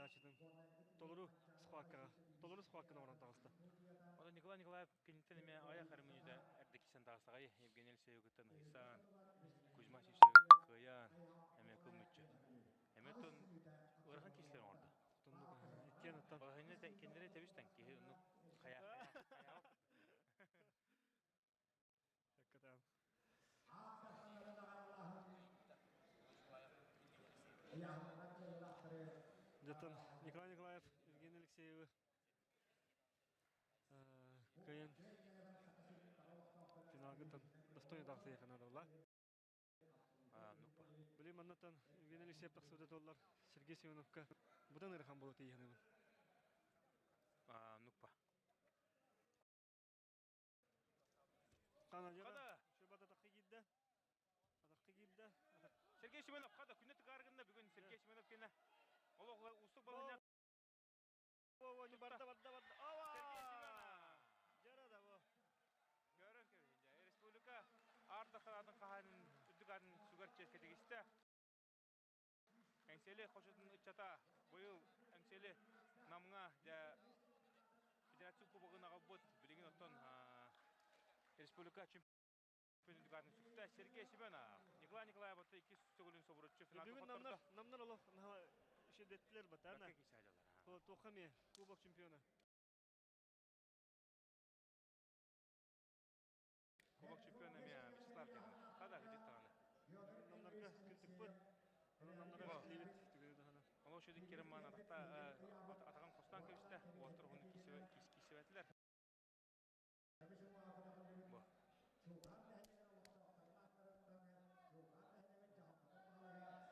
саачытын. Толору схваккана оран тагыста. Ода Николай Николаев кенеттен эме ая хармыныда эрдикисен тагысагай Евгений Алексеевгутан Исан Кузьма Сишев Каян эме кылмытчы. Эме тон ырхан кислер орда. Тоннук иткен аттан. Багыны да кендере тебиштен ки ну хая. Hakikaten. Жатын Николай Николаев, Евгений Алексеевы. Кайын финалгытын достойный дағсы яқынадылар. Нукпа. Білем аннаттан Евгений Алексеев тақсыбыда толлар Сергей Семеновка бұдан ырхан болуты егенемін. Нукпа. Қада? Шөбата таққы келді. Сергей Семенов қада күнеті қарғында бүгін Сергей Семенов кені олығы ұстық балыня. Не барда. Сергей Семенов. Жарада бұл. Көрін көрінді. Республика арды қаладың қағанын үдді қарын сүгір ческе дегісті. Әңселі қошытын ұтчата бұйыл әңселі намыңа Федерация кубогын ағабыд білеген оттан Республика чемпионы дүгәрдің сүкті Сергей Семенов. Николай Николаев отты 2 сөгілін собырытшы финалды қоттырды. Бүгін намнар олық шедеттілер бәті, әна? Тоқаме, кубок чемпионы. Кубок чемпионы мен Вячеслав Дерін. Қада ғыдет тағаны? Намнарға күлтік бұд. Намнарға клевет түгеді ғана. Олау шөдік керім маған атаған қостан көбісті. Оттыр ғыны кесіп әтілер.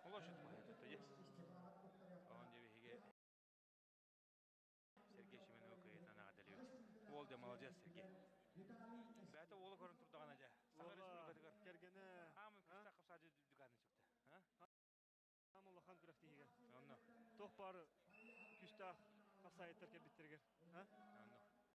Олау шөдік бағай тұтты ес. Оған жебе хеге Сергей Семенов көйетан аға дәлеует. Ол де молодец Сергей. Бәті олы көрін тұрдаған әже. Саңа республикадығыр. Кергені... Амын күшті қапсады дүгәрдің сөкті. Амылы қан күрәқті егер. Онно. Тоқ бары күшті қапса еттер кәбіттергер.